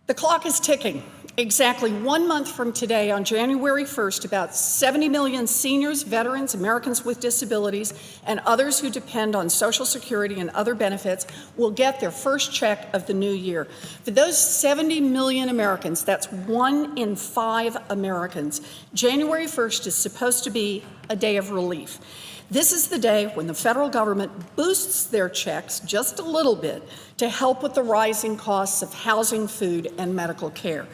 The clock is ticking. Exactly 1 month from today, on January 1st, about 70 million seniors, veterans, Americans with disabilities, and others who depend on Social Security and other benefits will get their first check of the new year. For those 70 million Americans, that's 1 in 5 Americans, January 1st is supposed to be a day of relief. This is the day when the federal government boosts their checks just a little bit to help with the rising costs of housing, food, and medical care.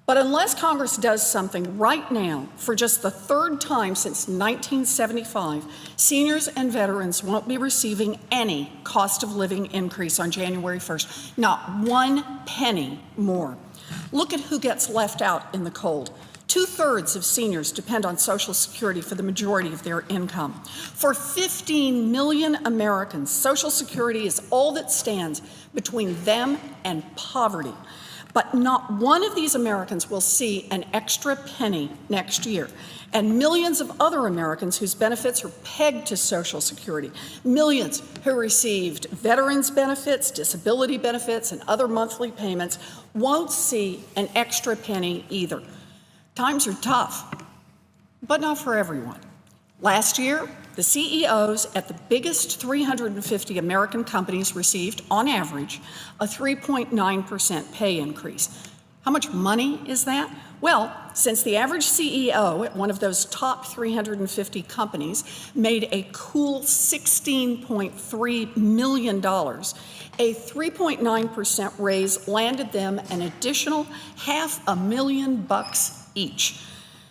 But unless Congress does something right now, for just the third time since 1975, seniors and veterans won't be receiving any cost of living increase on January 1st, not 1 penny more. Look at who gets left out in the cold. 2/3 of seniors depend on Social Security for the majority of their income. For 15 million Americans, Social Security is all that stands between them and poverty. But not one of these Americans will see an extra penny next year. And millions of other Americans whose benefits are pegged to Social Security, millions who received veterans benefits, disability benefits, and other monthly payments, won't see an extra penny either. Times are tough, but not for everyone. Last year, the CEOs at the biggest 350 American companies received, on average, a 3.9% pay increase. How much money is that? Well, since the average CEO at one of those top 350 companies made a cool $16.3 million, a 3.9% raise landed them an additional $500,000 each.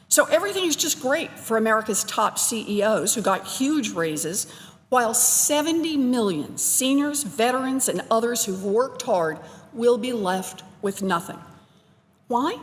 So everything is just great for America's top CEOs who got huge raises, while 70 million seniors, veterans, and others who've worked hard will be left with nothing. Why?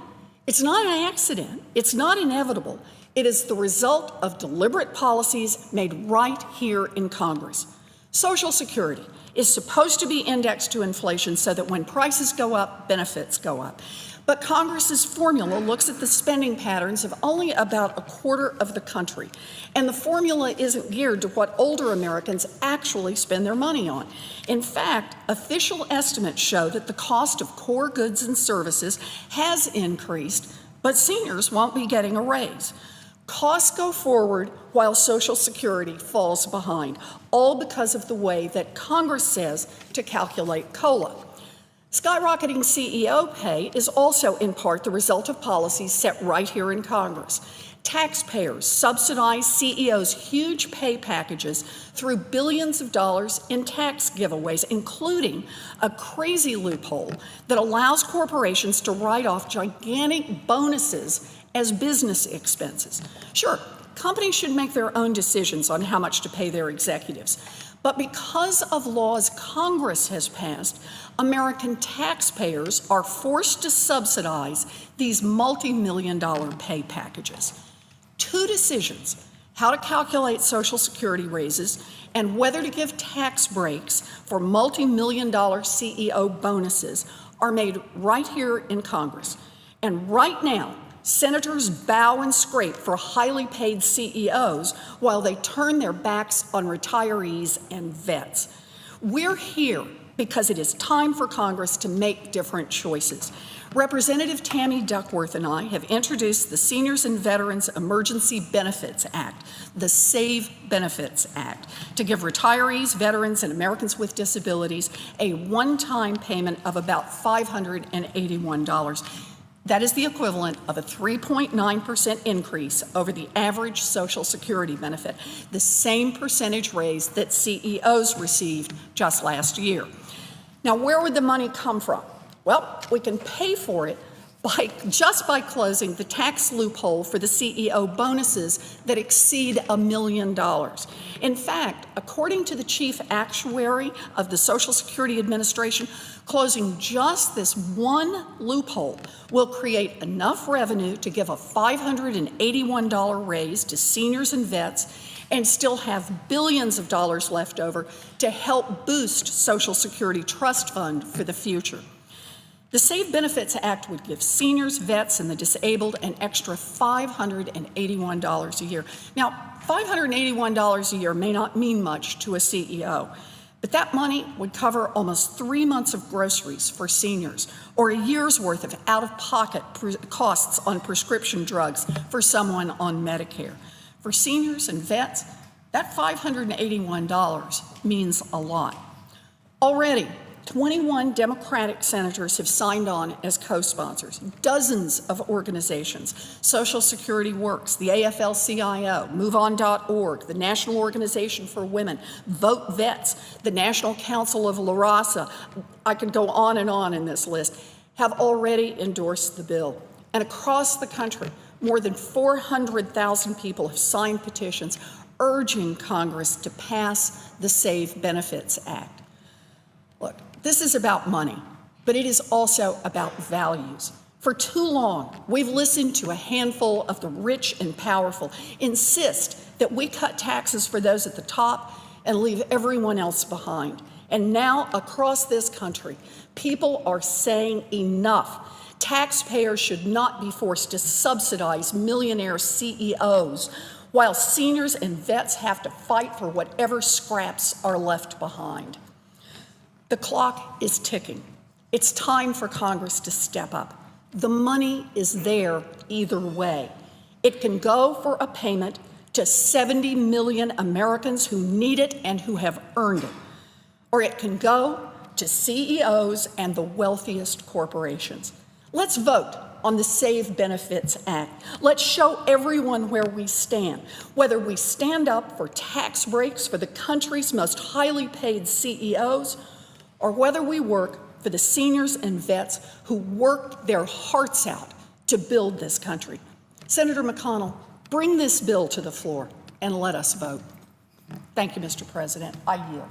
It's not an accident. It's not inevitable. It is the result of deliberate policies made right here in Congress. Social Security is supposed to be indexed to inflation so that when prices go up, benefits go up. But Congress's formula looks at the spending patterns of only about a quarter of the country. And the formula isn't geared to what older Americans actually spend their money on. In fact, official estimates show that the cost of core goods and services has increased, but seniors won't be getting a raise. Costs go forward while Social Security falls behind, all because of the way that Congress says to calculate COLA. Skyrocketing CEO pay is also in part the result of policies set right here in Congress. Taxpayers subsidize CEOs' huge pay packages through billions of dollars in tax giveaways, including a crazy loophole that allows corporations to write off gigantic bonuses as business expenses. Sure, companies should make their own decisions on how much to pay their executives. But because of laws Congress has passed, American taxpayers are forced to subsidize these multi-million-dollar pay packages. 2 decisions, how to calculate Social Security raises and whether to give tax breaks for multi-million-dollar CEO bonuses, are made right here in Congress. And right now, senators bow and scrape for highly paid CEOs while they turn their backs on retirees and vets. We're here because it is time for Congress to make different choices. Representative Tammy Duckworth and I have introduced the Seniors and Veterans Emergency Benefits Act, the SAVE Benefits Act, to give retirees, veterans, and Americans with disabilities a one-time payment of about $581. That is the equivalent of a 3.9% increase over the average Social Security benefit, the same percentage raise that CEOs received just last year. Now, where would the money come from? Well, we can pay for it just by closing the tax loophole for the CEO bonuses that exceed $1 million. In fact, according to the chief actuary of the Social Security Administration, closing just this one loophole will create enough revenue to give a $581 raise to seniors and vets and still have billions of dollars left over to help boost Social Security Trust Fund for the future. The SAVE Benefits Act would give seniors, vets, and the disabled an extra $581 a year. Now, $581 a year may not mean much to a CEO, But that money would cover almost 3 months of groceries for seniors, or a year's worth of out-of-pocket costs on prescription drugs for someone on Medicare. For seniors and vets, that $581 means a lot. Already, 21 Democratic senators have signed on as co-sponsors. Dozens of organizations, Social Security Works, the AFL-CIO, MoveOn.org, the National Organization for Women, Vote Vets, the National Council of La Raza, I could go on in this list, have already endorsed the bill. And across the country, more than 400,000 people have signed petitions urging Congress to pass the Save Benefits Act. Look, this is about money, but it is also about values. For too long, we've listened to a handful of the rich and powerful insist that we cut taxes for those at the top and leave everyone else behind. And now, across this country, people are saying enough. Taxpayers should not be forced to subsidize millionaire CEOs while seniors and vets have to fight for whatever scraps are left behind. The clock is ticking. It's time for Congress to step up. The money is there either way. It can go for a payment to 70 million Americans who need it and who have earned it, or it can go to CEOs and the wealthiest corporations. Let's vote on the Save Benefits Act. Let's show everyone where we stand, whether we stand up for tax breaks for the country's most highly paid CEOs, or whether we work for the seniors and vets who worked their hearts out to build this country. Senator McConnell, bring this bill to the floor and let us vote. Thank you, Mr. President. I yield.